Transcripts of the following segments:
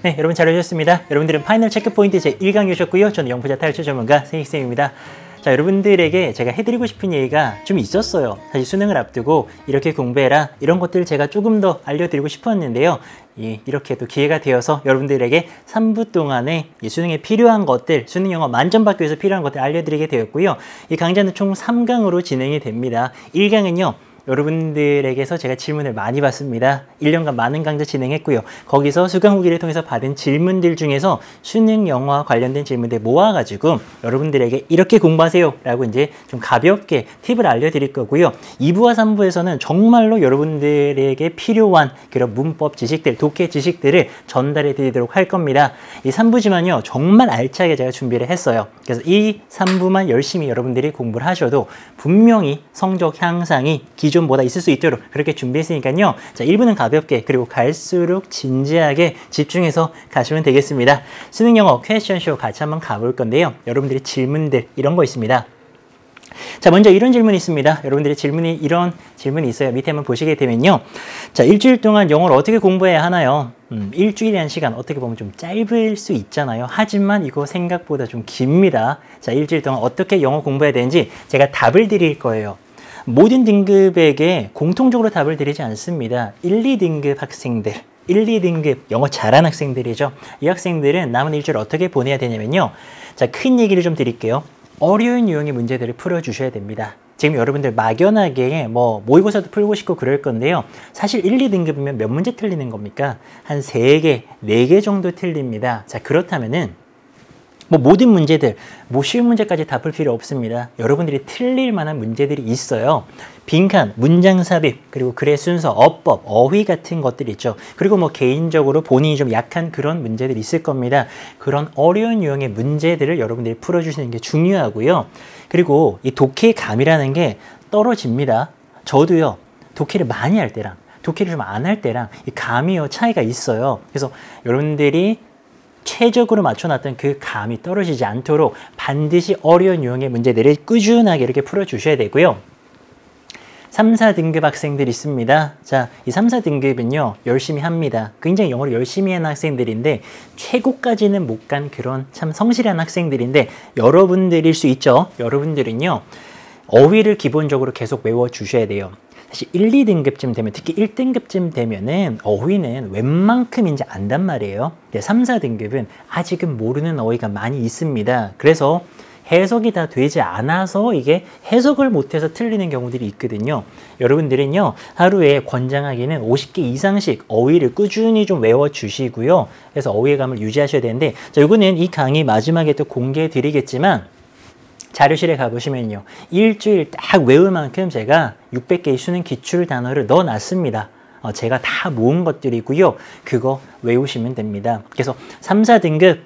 네, 여러분 잘 오셨습니다. 여러분들은 파이널 체크포인트 제1강이 오셨고요. 저는 영부자 탈출 전문가 세익쌤입니다. 자, 여러분들에게 제가 해드리고 싶은 얘기가 좀 있었어요. 사실 수능을 앞두고 이렇게 공부해라, 이런 것들 제가 조금 더 알려드리고 싶었는데요. 이렇게 또 기회가 되어서 여러분들에게 3부 동안에 수능에 필요한 것들, 수능 영어 만점 받기 위해서 필요한 것들 알려드리게 되었고요. 이 강좌는 총 3강으로 진행이 됩니다. 1강은요, 여러분들에게서 제가 질문을 많이 받습니다. 1년간 많은 강좌 진행했고요. 거기서 수강 후기를 통해서 받은 질문들 중에서 수능 영어와 관련된 질문들 모아가지고 여러분들에게 이렇게 공부하세요 라고 이제 좀 가볍게 팁을 알려드릴 거고요. 2부와 3부에서는 정말로 여러분들에게 필요한 그런 문법 지식들, 독해 지식들을 전달해 드리도록 할 겁니다. 이 3부지만요, 정말 알차게 제가 준비를 했어요. 그래서 이 3부만 열심히 여러분들이 공부를 하셔도 분명히 성적 향상이 기존보다 있을 수 있도록 그렇게 준비했으니까요. 자, 1부는 가볍게, 그리고 갈수록 진지하게 집중해서 가시면 되겠습니다. 수능 영어 퀘스천쇼 같이 한번 가볼 건데요. 여러분들의 질문들 이런 거 있습니다. 자, 먼저 이런 질문이 있습니다. 여러분들의 이런 질문이 있어요. 밑에 한번 보시게 되면요. 자, 일주일 동안 영어를 어떻게 공부해야 하나요? 일주일이라는 시간 어떻게 보면 좀 짧을 수 있잖아요. 하지만 이거 생각보다 좀 깁니다. 자, 일주일 동안 어떻게 영어 공부해야 되는지 제가 답을 드릴 거예요. 모든 등급에게 공통적으로 답을 드리지 않습니다. 1, 2등급 학생들, 1, 2등급 영어 잘하는 학생들이죠. 이 학생들은 남은 일주일 어떻게 보내야 되냐면요. 자, 큰 얘기를 좀 드릴게요. 어려운 유형의 문제들을 풀어주셔야 됩니다. 지금 여러분들 막연하게 모의고사도 풀고 싶고 그럴 건데요. 사실 1, 2등급이면 몇 문제 틀리는 겁니까? 한 3개, 4개 정도 틀립니다. 자, 그렇다면은 모든 문제들, 쉬운 문제까지 다 풀 필요 없습니다. 여러분들이 틀릴 만한 문제들이 있어요. 빈칸, 문장 삽입, 그리고 글의 순서, 어법, 어휘 같은 것들이 있죠. 그리고 개인적으로 본인이 좀 약한 그런 문제들이 있을 겁니다. 그런 어려운 유형의 문제들을 여러분들이 풀어주시는 게 중요하고요. 그리고 이 독해의 감이라는 게 떨어집니다. 저도요, 독해를 많이 할 때랑 독해를 좀 안 할 때랑 이 감이요, 차이가 있어요. 그래서 여러분들이 최적으로 맞춰놨던 그 감이 떨어지지 않도록 반드시 어려운 유형의 문제들을 꾸준하게 이렇게 풀어주셔야 되고요. 3, 4등급 학생들이 있습니다. 자, 이 3, 4등급은요, 열심히 합니다. 굉장히 영어를 열심히 하는 학생들인데 최고까지는 못 간 그런 참 성실한 학생들인데 여러분들일 수 있죠. 여러분들은요, 어휘를 기본적으로 계속 외워주셔야 돼요. 사실 1, 2등급쯤 되면, 특히 1등급쯤 되면은 어휘는 웬만큼 이제 안단 말이에요. 근데 3, 4등급은 아직은 모르는 어휘가 많이 있습니다. 그래서 해석이 다 되지 않아서 이게 해석을 못해서 틀리는 경우들이 있거든요. 여러분들은요, 하루에 권장하기는 50개 이상씩 어휘를 꾸준히 좀 외워주시고요. 그래서 어휘의 감을 유지하셔야 되는데, 자, 이거는 이 강의 마지막에 또 공개해 드리겠지만, 자료실에 가보시면요, 일주일 딱 외울 만큼 제가 600개의 수능 기출 단어를 넣어놨습니다. 제가 다 모은 것들이고요. 그거 외우시면 됩니다. 그래서 3, 4등급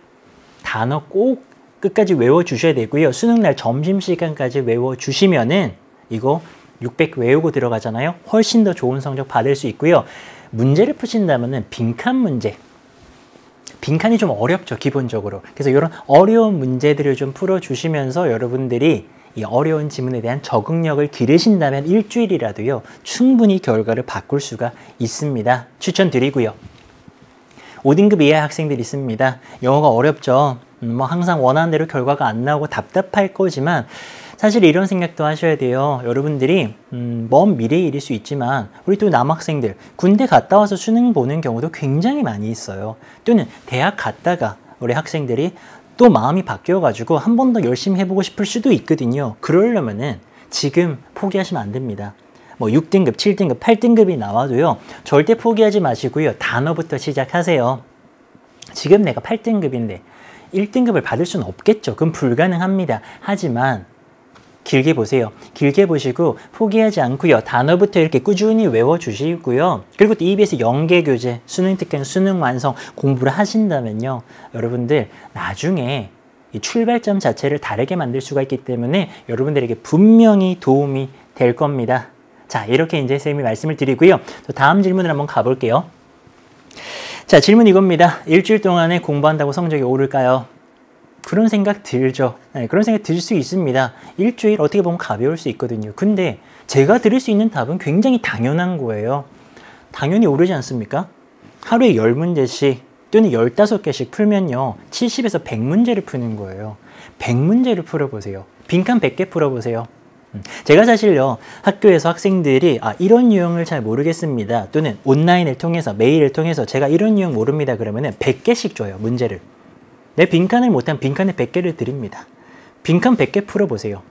단어 꼭 끝까지 외워주셔야 되고요. 수능날 점심시간까지 외워주시면은 이거 600 외우고 들어가잖아요. 훨씬 더 좋은 성적 받을 수 있고요. 문제를 푸신다면은 빈칸 문제. 빈칸이 좀 어렵죠, 기본적으로. 그래서 이런 어려운 문제들을 좀 풀어주시면서 여러분들이 이 어려운 지문에 대한 적응력을 기르신다면 일주일이라도요, 충분히 결과를 바꿀 수가 있습니다. 추천드리고요. 5등급 이하 학생들이 있습니다. 영어가 어렵죠. 항상 원하는 대로 결과가 안 나오고 답답할 거지만 사실 이런 생각도 하셔야 돼요. 여러분들이 먼 미래의 일일 수 있지만 우리 또 남학생들 군대 갔다 와서 수능 보는 경우도 굉장히 많이 있어요. 또는 대학 갔다가 우리 학생들이 또 마음이 바뀌어가지고 한 번 더 열심히 해보고 싶을 수도 있거든요. 그러려면은 지금 포기하시면 안 됩니다. 6등급, 7등급, 8등급이 나와도요, 절대 포기하지 마시고요. 단어부터 시작하세요. 지금 내가 8등급인데 1등급을 받을 수는 없겠죠. 그건 불가능합니다. 하지만 길게 보세요. 길게 보시고 포기하지 않고요. 단어부터 이렇게 꾸준히 외워주시고요. 그리고 또 EBS 연계교재, 수능 특강, 수능 완성 공부를 하신다면요, 여러분들 나중에 이 출발점 자체를 다르게 만들 수가 있기 때문에 여러분들에게 분명히 도움이 될 겁니다. 자, 이렇게 이제 선생님이 말씀을 드리고요. 또 다음 질문을 한번 가볼게요. 자, 질문 이겁니다. 일주일 동안에 공부한다고 성적이 오를까요? 그런 생각 들죠. 네, 그런 생각 들 수 있습니다. 일주일 어떻게 보면 가벼울 수 있거든요. 근데 제가 드릴 수 있는 답은 굉장히 당연한 거예요. 당연히 오르지 않습니까? 하루에 10문제씩 또는 15개씩 풀면요. 70에서 100문제를 푸는 거예요. 100문제를 풀어보세요. 빈칸 100개 풀어보세요. 제가 사실요. 학교에서 학생들이 이런 유형을 잘 모르겠습니다. 또는 온라인을 통해서 메일을 통해서 제가 이런 유형 모릅니다. 그러면은 100개씩 줘요. 문제를. 내 빈칸을 못하면 빈칸에 100개를 드립니다. 빈칸 100개 풀어보세요.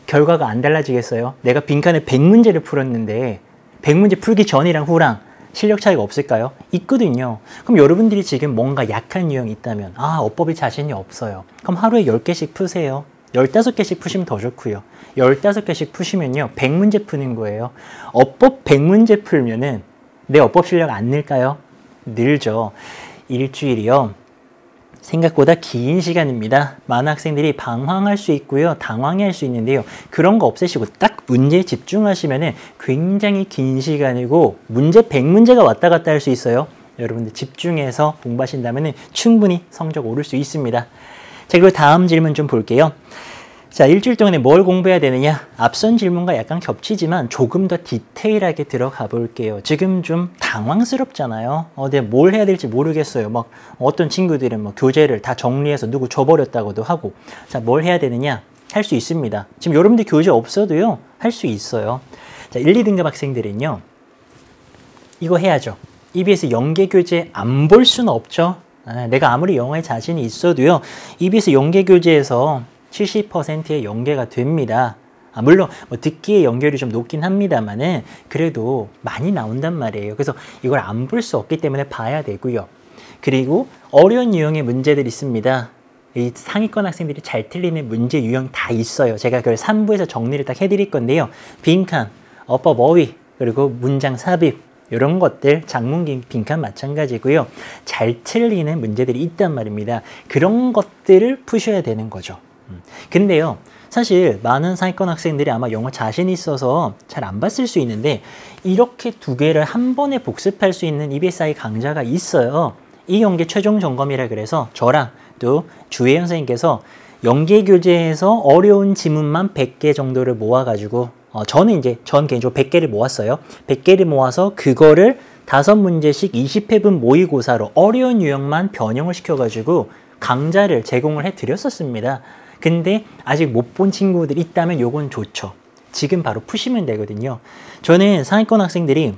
결과가 안 달라지겠어요? 내가 빈칸에 100문제를 풀었는데 100문제 풀기 전이랑 후랑 실력 차이가 없을까요? 있거든요. 그럼 여러분들이 지금 뭔가 약한 유형이 있다면 어법이 자신이 없어요. 그럼 하루에 10개씩 푸세요. 15개씩 푸시면 더 좋고요. 15개씩 푸시면요. 100문제 푸는 거예요. 어법 100문제 풀면은 내 어법 실력 안 늘까요? 늘죠. 일주일이요. 생각보다 긴 시간입니다. 많은 학생들이 방황할 수 있고요. 당황해할 수 있는데요. 그런 거 없애시고 딱 문제에 집중하시면 굉장히 긴 시간이고 문제 100문제가 왔다 갔다 할 수 있어요. 여러분들 집중해서 공부하신다면 충분히 성적 오를 수 있습니다. 자, 그리고 다음 질문 좀 볼게요. 자, 일주일 동안에 뭘 공부해야 되느냐? 앞선 질문과 약간 겹치지만 조금 더 디테일하게 들어가 볼게요. 지금 좀 당황스럽잖아요. 내가 뭘 해야 될지 모르겠어요. 막 어떤 친구들은 뭐 교재를 다 정리해서 누구 줘버렸다고도 하고. 자, 뭘 해야 되느냐? 할 수 있습니다. 지금 여러분들 교재 없어도요. 할 수 있어요. 자, 1, 2등급 학생들은요. 이거 해야죠. EBS 연계 교재 안 볼 수는 없죠. 내가 아무리 영어에 자신이 있어도요. EBS 연계 교재에서 70%의 연계가 됩니다. 물론 뭐 듣기의 연결이 좀 높긴 합니다만은 그래도 많이 나온단 말이에요. 그래서 이걸 안 볼 수 없기 때문에 봐야 되고요. 그리고 어려운 유형의 문제들이 있습니다. 이 상위권 학생들이 잘 틀리는 문제 유형 다 있어요. 제가 그걸 3부에서 정리를 딱 해드릴 건데요. 빈칸, 어법, 어휘, 그리고 문장 삽입 이런 것들, 장문 빈칸 마찬가지고요. 잘 틀리는 문제들이 있단 말입니다. 그런 것들을 푸셔야 되는 거죠. 근데요. 사실 많은 상위권 학생들이 아마 영어 자신이 있어서 잘 안 봤을 수 있는데 이렇게 두 개를 한 번에 복습할 수 있는 EBSI 강좌가 있어요. 이 연계 최종 점검이라 그래서 저랑 또 주혜연 선생님께서 연계 교재에서 어려운 지문만 100개 정도를 모아가지고 저는 이제 전 개인적으로 100개를 모았어요. 100개를 모아서 그거를 5문제씩 20회분 모의고사로 어려운 유형만 변형을 시켜가지고 강좌를 제공을 해드렸었습니다. 근데 아직 못 본 친구들 있다면 요건 좋죠. 지금 바로 푸시면 되거든요. 저는 상위권 학생들이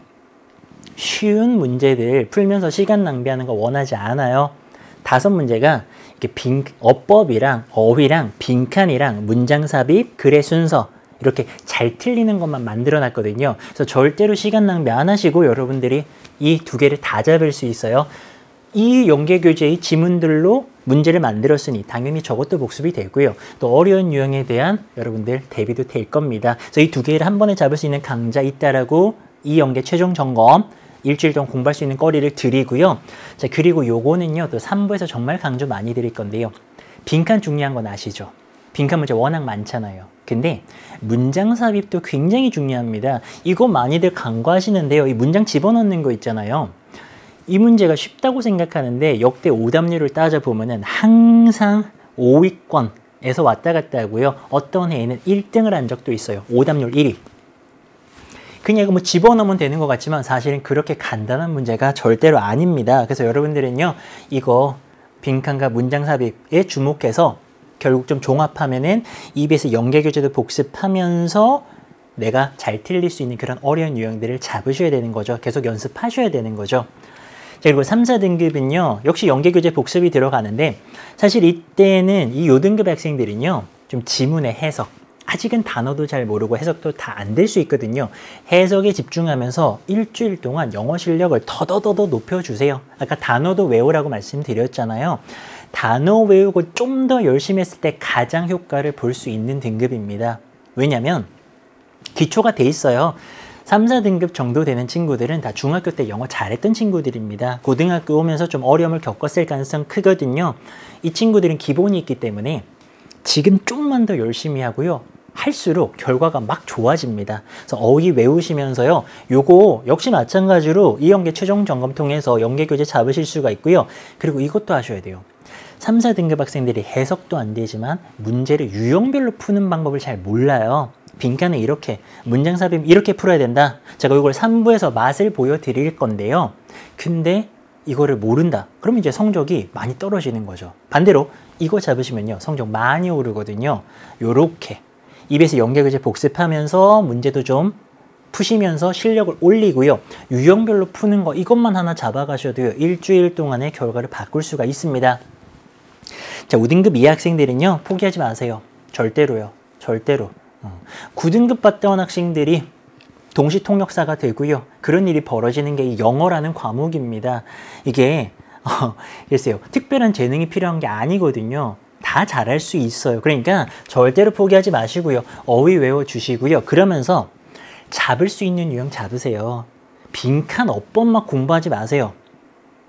쉬운 문제들 풀면서 시간 낭비하는 거 원하지 않아요. 5문제가 이렇게 어법이랑 어휘랑 빈칸이랑 문장 삽입, 글의 순서 이렇게 잘 틀리는 것만 만들어 놨거든요. 그래서 절대로 시간 낭비 안 하시고 여러분들이 이 두 개를 다 잡을 수 있어요. 이 연계교재의 지문들로 문제를 만들었으니 당연히 저것도 복습이 되고요. 또 어려운 유형에 대한 여러분들 대비도 될 겁니다. 그래서 이 두 개를 한 번에 잡을 수 있는 강좌 있다라고 이 연계 최종 점검 일주일 동안 공부할 수 있는 거리를 드리고요. 자, 그리고 요거는요. 또 3부에서 정말 강조 많이 드릴 건데요. 빈칸 중요한 건 아시죠? 빈칸 문제 워낙 많잖아요. 근데 문장 삽입도 굉장히 중요합니다. 이거 많이들 간과하시는데요. 이 문장 집어넣는 거 있잖아요. 이 문제가 쉽다고 생각하는데 역대 오답률을 따져보면 항상 5위권에서 왔다 갔다 하고요. 어떤 해에는 1등을 한 적도 있어요. 오답률 1위. 그냥 이거 뭐 집어넣으면 되는 것 같지만 사실은 그렇게 간단한 문제가 절대로 아닙니다. 그래서 여러분들은요. 이거 빈칸과 문장 삽입에 주목해서 결국 좀 종합하면은 EBS 연계교재도 복습하면서 내가 잘 틀릴 수 있는 그런 어려운 유형들을 잡으셔야 되는 거죠. 계속 연습하셔야 되는 거죠. 그리고 3, 4등급은요. 역시 연계교재 복습이 들어가는데 사실 이때는 이 요등급 학생들은요. 좀 지문의 해석, 아직은 단어도 잘 모르고 해석도 다 안 될 수 있거든요. 해석에 집중하면서 일주일 동안 영어 실력을 더더더더 높여주세요. 아까 단어도 외우라고 말씀드렸잖아요. 단어 외우고 좀 더 열심히 했을 때 가장 효과를 볼 수 있는 등급입니다. 왜냐면 기초가 돼 있어요. 3, 4등급 정도 되는 친구들은 다 중학교 때 영어 잘했던 친구들입니다. 고등학교 오면서 좀 어려움을 겪었을 가능성 크거든요. 이 친구들은 기본이 있기 때문에 지금 좀만 더 열심히 하고요. 할수록 결과가 막 좋아집니다. 그래서 어휘 외우시면서요. 요거 역시 마찬가지로 이 연계 최종 점검 통해서 연계 교재 잡으실 수가 있고요. 그리고 이것도 하셔야 돼요. 3, 4등급 학생들이 해석도 안 되지만 문제를 유형별로 푸는 방법을 잘 몰라요. 빈칸에 이렇게 문장 삽입 이렇게 풀어야 된다. 제가 이걸 3부에서 맛을 보여드릴 건데요. 근데 이거를 모른다. 그러면 이제 성적이 많이 떨어지는 거죠. 반대로 이거 잡으시면요. 성적 많이 오르거든요. 요렇게 EBS 연계교재 복습하면서 문제도 좀 푸시면서 실력을 올리고요. 유형별로 푸는 거 이것만 하나 잡아가셔도요. 일주일 동안의 결과를 바꿀 수가 있습니다. 자, 5등급 이하 학생들은요. 포기하지 마세요. 절대로요. 절대로. 9등급 봤다 온 학생들이 동시 통역사가 되고요. 그런 일이 벌어지는 게 영어라는 과목입니다. 이게 글쎄요. 특별한 재능이 필요한 게 아니거든요. 다 잘할 수 있어요. 그러니까 절대로 포기하지 마시고요. 어휘 외워주시고요. 그러면서 잡을 수 있는 유형 잡으세요. 빈칸 어법만 공부하지 마세요.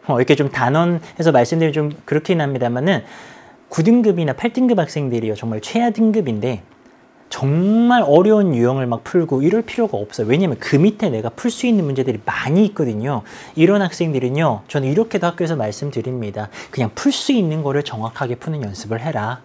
이렇게 좀 단언해서 말씀드리면 좀 그렇긴 합니다만은 9등급이나 8등급 학생들이요. 정말 최하 등급인데 정말 어려운 유형을 막 풀고 이럴 필요가 없어요. 왜냐면 그 밑에 내가 풀 수 있는 문제들이 많이 있거든요. 이런 학생들은요. 저는 이렇게도 학교에서 말씀드립니다. 그냥 풀 수 있는 거를 정확하게 푸는 연습을 해라.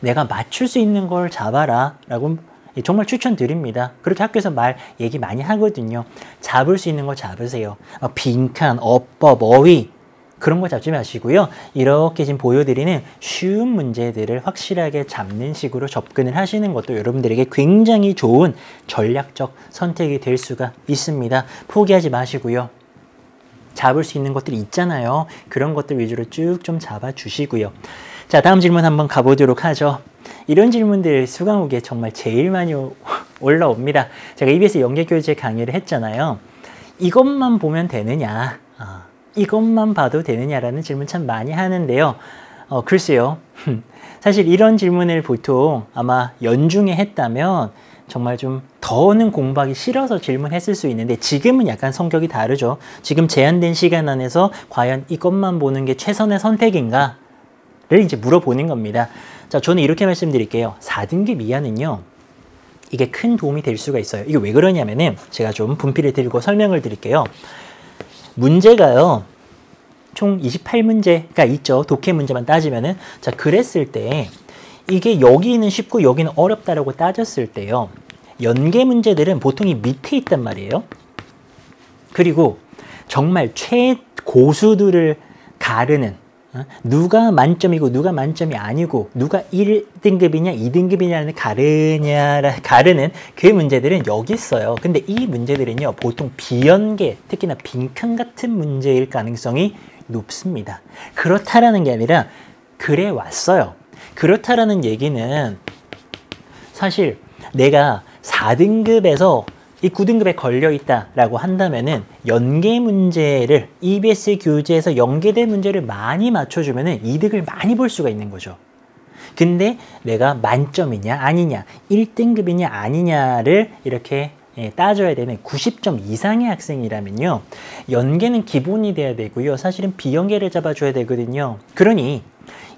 내가 맞출 수 있는 걸 잡아라. 라고 정말 추천드립니다. 그렇게 학교에서 얘기 많이 하거든요. 잡을 수 있는 거 잡으세요. 빈칸, 어법, 어휘 그런 거 잡지 마시고요. 이렇게 지금 보여드리는 쉬운 문제들을 확실하게 잡는 식으로 접근을 하시는 것도 여러분들에게 굉장히 좋은 전략적 선택이 될 수가 있습니다. 포기하지 마시고요. 잡을 수 있는 것들이 있잖아요. 그런 것들 위주로 쭉 좀 잡아주시고요. 자, 다음 질문 한번 가보도록 하죠. 이런 질문들 수강후기에 정말 제일 많이 올라옵니다. 제가 EBS 연계교재 강의를 했잖아요. 이것만 보면 되느냐? 이것만 봐도 되느냐라는 질문 참 많이 하는데요. 글쎄요. 사실 이런 질문을 보통 아마 연중에 했다면 정말 좀 더는 공부하기 싫어서 질문했을 수 있는데 지금은 약간 성격이 다르죠. 지금 제한된 시간 안에서 과연 이것만 보는 게 최선의 선택인가? 를 이제 물어보는 겁니다. 자, 저는 이렇게 말씀드릴게요. 4등급 이하는요. 이게 큰 도움이 될 수가 있어요. 이게 왜 그러냐면은 제가 좀 분필을 들고 설명을 드릴게요. 문제가요. 총 28문제가 있죠. 독해 문제만 따지면은. 자, 그랬을 때 이게 여기는 쉽고 여기는 어렵다라고 따졌을 때요. 연계 문제들은 보통 이 밑에 있단 말이에요. 그리고 정말 최고수들을 가르는 누가 만점이고 누가 만점이 아니고 누가 1등급이냐 2등급이냐를 가르는 그 문제들은 여기 있어요. 근데 이 문제들은요. 보통 비연계, 특히나 빈칸 같은 문제일 가능성이 높습니다. 그렇다라는 게 아니라 그래 왔어요. 그렇다라는 얘기는 사실 내가 4등급에서 이 9등급에 걸려있다라고 한다면은 연계 문제를 EBS 교재에서 연계된 문제를 많이 맞춰주면은 이득을 많이 볼 수가 있는 거죠. 근데 내가 만점이냐 아니냐 1등급이냐 아니냐를 이렇게 따져야 되는 90점 이상의 학생이라면요. 연계는 기본이 돼야 되고요. 사실은 비연계를 잡아줘야 되거든요. 그러니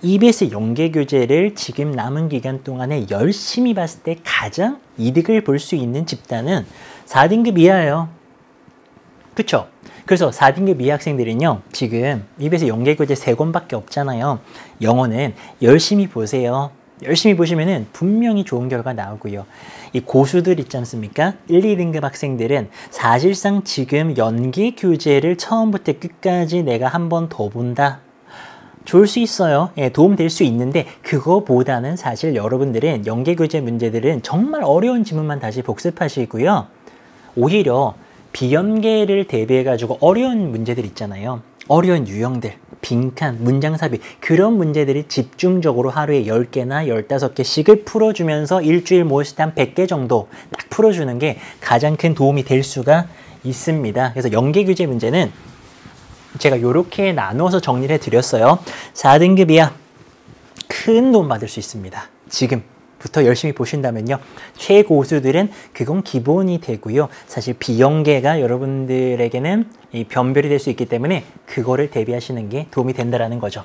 EBS 연계 교재를 지금 남은 기간 동안에 열심히 봤을 때 가장 이득을 볼 수 있는 집단은 4등급 이하예요. 그쵸? 그래서 4등급 이하 학생들은요. 지금 EBS 연계 교재 3권밖에 없잖아요. 영어는 열심히 보세요. 열심히 보시면은 분명히 좋은 결과 나오고요. 이 고수들 있지 않습니까? 1, 2등급 학생들은 사실상 지금 연계 교재를 처음부터 끝까지 내가 한 번 더 본다. 좋을 수 있어요. 예, 도움될 수 있는데 그거보다는 사실 여러분들은 연계교재 문제들은 정말 어려운 지문만 다시 복습하시고요. 오히려 비연계를 대비해가지고 어려운 문제들 있잖아요. 어려운 유형들, 빈칸, 문장 삽입 그런 문제들이 집중적으로 하루에 10개나 15개씩을 풀어주면서 일주일 모였을 때 한 100개 정도 딱 풀어주는 게 가장 큰 도움이 될 수가 있습니다. 그래서 연계교재 문제는 제가 이렇게 나누어서 정리를 해드렸어요. 4등급 이하 큰 도움 받을 수 있습니다. 지금부터 열심히 보신다면요. 최고수들은 그건 기본이 되고요. 사실 비연계가 여러분들에게는 이 변별이 될 수 있기 때문에 그거를 대비하시는 게 도움이 된다는 거죠.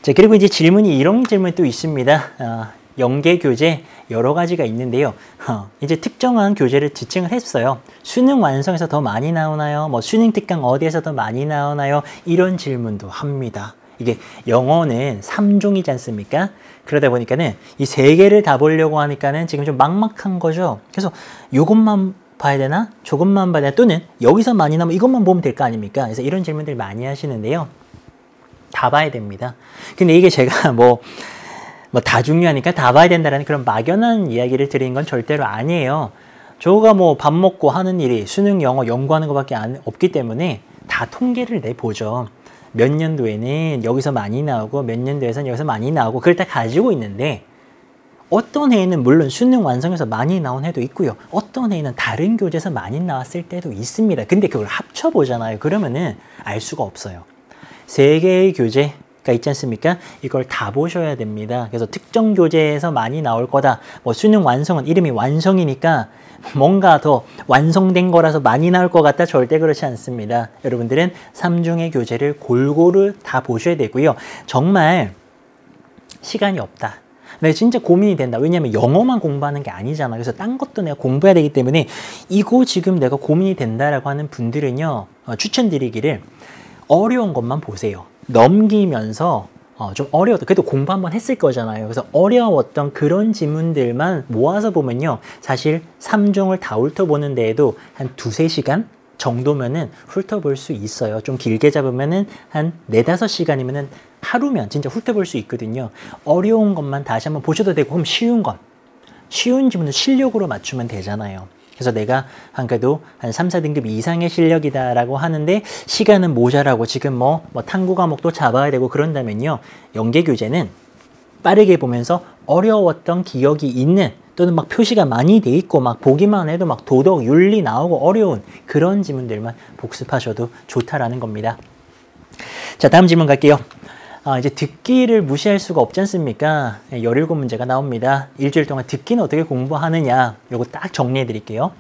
자, 그리고 이제 질문이 이런 질문이 또 있습니다. 연계 교재 여러 가지가 있는데요. 이제 특정한 교재를 지칭을 했어요. 수능 완성에서 더 많이 나오나요? 뭐 수능 특강 어디에서 더 많이 나오나요? 이런 질문도 합니다. 이게 영어는 3종이지 않습니까? 그러다 보니까는 이 3개를 다 보려고 하니까는 지금 좀 막막한 거죠. 그래서 요것만 봐야 되나? 저것만 봐야 되나? 또는 여기서 많이 나오면 이것만 보면 될 거 아닙니까? 그래서 이런 질문들 많이 하시는데요. 다 봐야 됩니다. 근데 이게 제가 뭐 다 중요하니까 다 봐야 된다는 그런 막연한 이야기를 드리는 건 절대로 아니에요. 저가 뭐 밥 먹고 하는 일이 수능, 영어 연구하는 것밖에 없기 때문에 다 통계를 내보죠. 몇 년도에는 여기서 많이 나오고 몇 년도에서는 여기서 많이 나오고 그걸 다 가지고 있는데 어떤 해에는 물론 수능 완성에서 많이 나온 해도 있고요. 어떤 해에는 다른 교재에서 많이 나왔을 때도 있습니다. 근데 그걸 합쳐보잖아요. 그러면은 알 수가 없어요. 3개의 교재가 있지 않습니까? 이걸 다 보셔야 됩니다. 그래서 특정 교재에서 많이 나올 거다. 뭐 수능 완성은 이름이 완성이니까 뭔가 더 완성된 거라서 많이 나올 것 같다. 절대 그렇지 않습니다. 여러분들은 3종의 교재를 골고루 다 보셔야 되고요. 정말 시간이 없다. 내가 진짜 고민이 된다. 왜냐하면 영어만 공부하는 게 아니잖아. 그래서 딴 것도 내가 공부해야 되기 때문에 이거 지금 내가 고민이 된다라고 하는 분들은요. 추천드리기를 어려운 것만 보세요. 넘기면서 좀 어려웠다. 그래도 공부 한번 했을 거잖아요. 그래서 어려웠던 그런 지문들만 모아서 보면요. 사실 3종을 다 훑어보는 데에도 한 2-3시간 정도면은 훑어볼 수 있어요. 좀 길게 잡으면은 한 4-5시간이면은 하루면 진짜 훑어볼 수 있거든요. 어려운 것만 다시 한번 보셔도 되고, 그럼 쉬운 것. 쉬운 지문은 실력으로 맞추면 되잖아요. 그래서 내가 그래도 한 3-4등급 이상의 실력이다라고 하는데 시간은 모자라고 지금 뭐 탐구 과목도 잡아야 되고 그런다면요. 연계교재는 빠르게 보면서 어려웠던 기억이 있는 또는 막 표시가 많이 돼 있고 막 보기만 해도 막 도덕, 윤리 나오고 어려운 그런 지문들만 복습하셔도 좋다라는 겁니다. 자, 다음 질문 갈게요. 이제 듣기를 무시할 수가 없지 않습니까? 17문제가 나옵니다. 일주일 동안 듣기는 어떻게 공부하느냐, 요거 딱 정리해 드릴게요.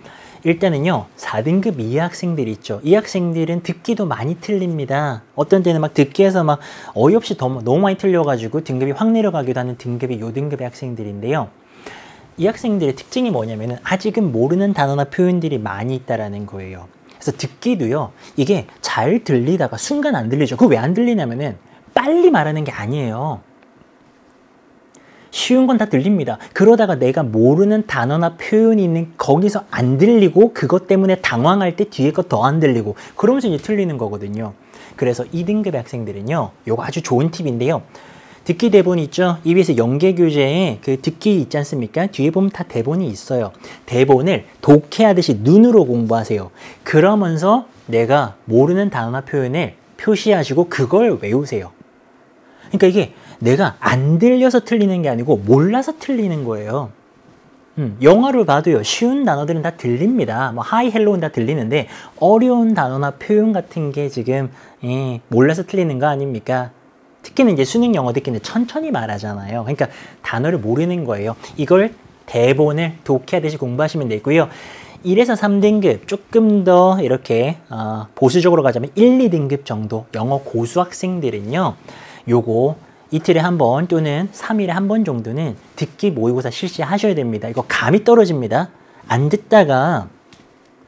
일단은요, 4등급 이 학생들이 있죠. 이 학생들은 듣기도 많이 틀립니다. 어떤 때는 막 듣기에서 막 어이없이 너무 많이 틀려가지고 등급이 확 내려가기도 하는 등급이 요 등급의 학생들인데요. 이 학생들의 특징이 뭐냐면은 아직은 모르는 단어나 표현들이 많이 있다라는 거예요. 그래서 듣기도요, 이게 잘 들리다가 순간 안 들리죠. 그거 왜 안 들리냐면은 빨리 말하는 게 아니에요. 쉬운 건 다 들립니다. 그러다가 내가 모르는 단어나 표현이 있는 거기서 안 들리고 그것 때문에 당황할 때 뒤에 거 더 안 들리고 그러면서 이제 틀리는 거거든요. 그래서 2등급의 학생들은요, 요거 아주 좋은 팁인데요. 듣기 대본 있죠? EBS 연계교재에 그 듣기 있지 않습니까? 뒤에 보면 다 대본이 있어요. 대본을 독해하듯이 눈으로 공부하세요. 그러면서 내가 모르는 단어나 표현을 표시하시고 그걸 외우세요. 그러니까 이게 내가 안 들려서 틀리는 게 아니고 몰라서 틀리는 거예요. 영어를 봐도요, 쉬운 단어들은 다 들립니다. 뭐 하이, 헬로우는 다 들리는데 어려운 단어나 표현 같은 게 지금 몰라서 틀리는 거 아닙니까? 특히는 이제 수능 영어 듣기는 천천히 말하잖아요. 그러니까 단어를 모르는 거예요. 이걸 대본을 독해하듯이 공부하시면 되고요. 1에서 3등급 조금 더 이렇게 보수적으로 가자면 1, 2등급 정도 영어 고수 학생들은요, 요거 이틀에 한 번 또는 3일에 한 번 정도는 듣기 모의고사 실시하셔야 됩니다. 이거 감이 떨어집니다. 안 듣다가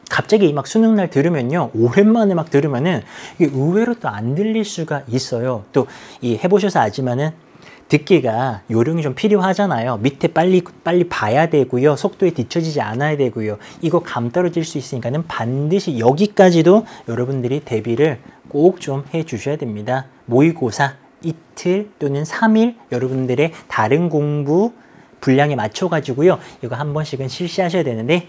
갑자기 막 수능날 들으면요, 오랜만에 막 들으면은 이게 의외로 또 안 들릴 수가 있어요. 또 이 해보셔서 아지만은 듣기가 요령이 좀 필요하잖아요. 밑에 빨리 봐야 되고요. 속도에 뒤처지지 않아야 되고요. 이거 감 떨어질 수 있으니까는 반드시 여기까지도 여러분들이 대비를 꼭 좀 해주셔야 됩니다. 모의고사 이틀 또는 3일 여러분들의 다른 공부 분량에 맞춰가지고요. 이거 한 번씩은 실시하셔야 되는데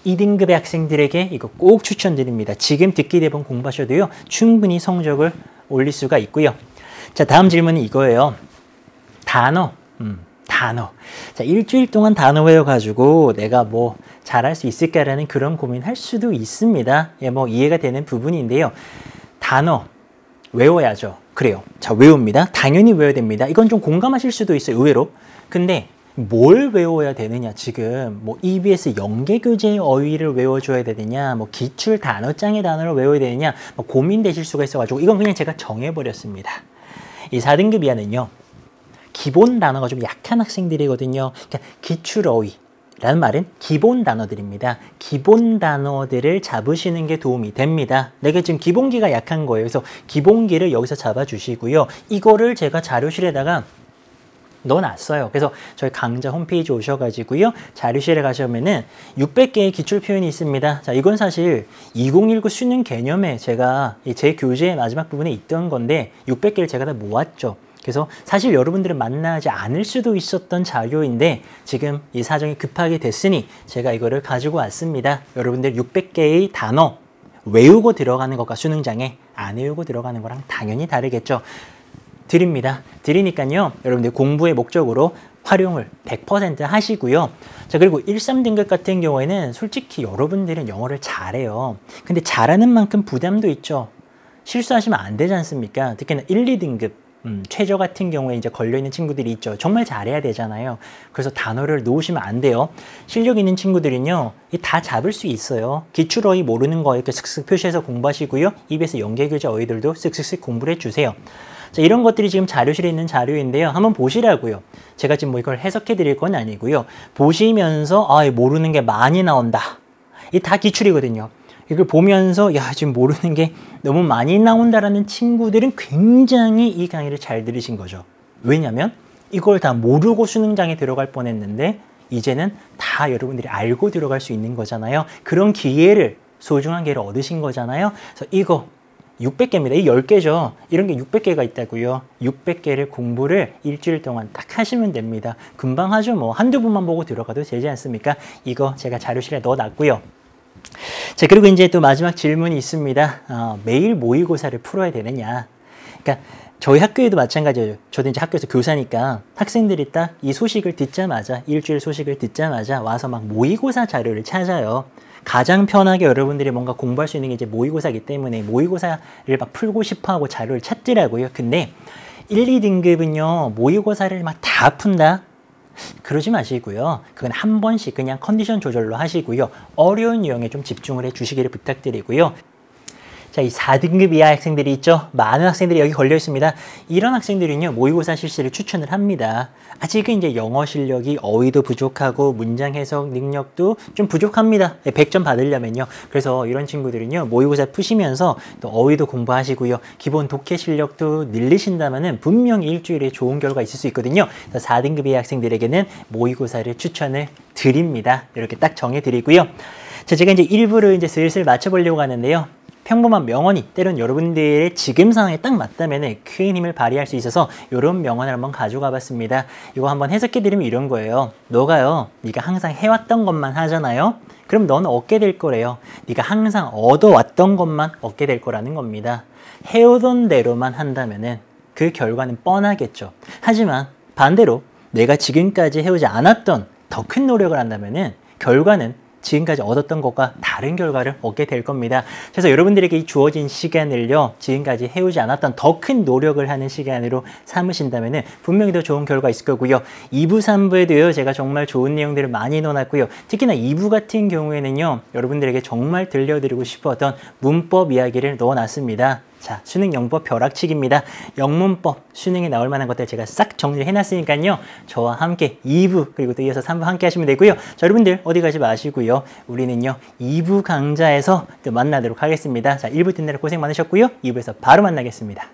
2등급의 학생들에게 이거 꼭 추천드립니다. 지금 듣기 대본 공부하셔도요, 충분히 성적을 올릴 수가 있고요. 자, 다음 질문은 이거예요. 단어. 자, 일주일 동안 단어 외워가지고 내가 뭐 잘할 수 있을까라는 그런 고민할 수도 있습니다. 예, 뭐 이해가 되는 부분인데요. 단어 외워야죠. 그래요. 자, 외웁니다. 당연히 외워야 됩니다. 이건 좀 공감하실 수도 있어요, 의외로. 근데 뭘 외워야 되느냐, 지금 뭐 EBS 연계교재의 어휘를 외워줘야 되느냐, 뭐 기출 단어장의 단어를 외워야 되느냐, 뭐 고민되실 수가 있어가지고 이건 그냥 제가 정해버렸습니다. 이 4등급 이하는요, 기본 단어가 좀 약한 학생들이거든요. 그러니까 기출 어휘, 라는 말은 기본 단어들입니다. 기본 단어들을 잡으시는 게 도움이 됩니다. 내가 지금 기본기가 약한 거예요. 그래서 기본기를 여기서 잡아주시고요. 이거를 제가 자료실에다가 넣어놨어요. 그래서 저희 강좌 홈페이지 오셔가지고요. 자료실에 가시면은 600개의 기출 표현이 있습니다. 자, 이건 사실 2019 수능 개념에 제가 제 교재의 마지막 부분에 있던 건데 600개를 제가 다 모았죠. 그래서 사실 여러분들은 만나지 않을 수도 있었던 자료인데 지금 이 사정이 급하게 됐으니 제가 이거를 가지고 왔습니다. 여러분들 600개의 단어 외우고 들어가는 것과 수능장에 안 외우고 들어가는 거랑 당연히 다르겠죠. 드립니다. 드리니까요. 여러분들 공부의 목적으로 활용을 100% 하시고요. 자, 그리고 1, 3등급 같은 경우에는 솔직히 여러분들은 영어를 잘해요. 근데 잘하는 만큼 부담도 있죠. 실수하시면 안 되지 않습니까? 특히나 1, 2등급 최저 같은 경우에 이제 걸려있는 친구들이 있죠. 정말 잘해야 되잖아요. 그래서 단어를 놓으시면 안 돼요. 실력 있는 친구들은요, 다 잡을 수 있어요. 기출어휘 모르는 거 이렇게 슥슥 표시해서 공부하시고요. 입에서 연계교재 어휘들도 슥슥슥 공부를 해주세요. 자, 이런 것들이 지금 자료실에 있는 자료인데요. 한번 보시라고요. 제가 지금 뭐 이걸 해석해 드릴 건 아니고요. 보시면서 모르는 게 많이 나온다. 이 다 기출이거든요. 이걸 보면서 지금 모르는 게 너무 많이 나온다라는 친구들은 굉장히 이 강의를 잘 들으신 거죠. 왜냐면 이걸 다 모르고 수능장에 들어갈 뻔했는데 이제는 다 여러분들이 알고 들어갈 수 있는 거잖아요. 그런 기회를, 소중한 기회를 얻으신 거잖아요. 그래서 이거 600개입니다. 이 10개죠. 이런 게 600개가 있다고요. 600개를 공부를 일주일 동안 딱 하시면 됩니다. 금방 하죠. 뭐 한두 분만 보고 들어가도 되지 않습니까? 이거 제가 자료실에 넣어놨고요. 자, 그리고 이제 또 마지막 질문이 있습니다. 매일 모의고사를 풀어야 되느냐. 그러니까 저희 학교에도 마찬가지예요. 저도 이제 학교에서 교사니까 학생들이 딱 이 소식을 듣자마자, 일주일 소식을 듣자마자 와서 막 모의고사 자료를 찾아요. 가장 편하게 여러분들이 뭔가 공부할 수 있는 게 이제 모의고사이기 때문에 모의고사를 막 풀고 싶어 하고 자료를 찾더라고요. 근데 1, 2등급은요, 모의고사를 막 다 푼다? 그러지 마시고요. 그건 한 번씩 그냥 컨디션 조절로 하시고요. 어려운 유형에 좀 집중을 해 주시기를 부탁드리고요. 자, 이 4등급 이하 학생들이 있죠. 많은 학생들이 여기 걸려 있습니다. 이런 학생들은요, 모의고사 실시를 추천을 합니다. 아직은 이제 영어 실력이 어휘도 부족하고 문장 해석 능력도 좀 부족합니다. 100점 받으려면요. 그래서 이런 친구들은요, 모의고사 푸시면서 또 어휘도 공부하시고요. 기본 독해 실력도 늘리신다면은 분명히 일주일에 좋은 결과 있을 수 있거든요. 4등급 이하 학생들에게는 모의고사를 추천을 드립니다. 이렇게 딱 정해드리고요. 자, 제가 이제 1부를 이제 슬슬 맞춰보려고 하는데요. 평범한 명언이 때론 여러분들의 지금 상황에 딱 맞다면 큰 힘을 발휘할 수 있어서 이런 명언을 한번 가져가 봤습니다. 이거 한번 해석해 드리면 이런 거예요. 너가요, 네가 항상 해왔던 것만 하잖아요. 그럼 너는 얻게 될 거래요. 네가 항상 얻어왔던 것만 얻게 될 거라는 겁니다. 해오던 대로만 한다면 그 결과는 뻔하겠죠. 하지만 반대로 내가 지금까지 해오지 않았던 더 큰 노력을 한다면 결과는 지금까지 얻었던 것과 다른 결과를 얻게 될 겁니다. 그래서 여러분들에게 이 주어진 시간을요, 지금까지 해오지 않았던 더 큰 노력을 하는 시간으로 삼으신다면 분명히 더 좋은 결과 있을 거고요. 2부, 3부에도요, 제가 정말 좋은 내용들을 많이 넣어놨고요. 특히나 2부 같은 경우에는요, 여러분들에게 정말 들려드리고 싶었던 문법 이야기를 넣어놨습니다. 자, 수능 영법 벼락치기입니다. 영문법 수능에 나올 만한 것들 제가 싹 정리를 해놨으니까요. 저와 함께 2부 그리고 또 이어서 3부 함께 하시면 되고요. 자, 여러분들 어디 가지 마시고요. 우리는요 2부 강좌에서 또 만나도록 하겠습니다. 자, 1부 듣느라 고생 많으셨고요. 2부에서 바로 만나겠습니다.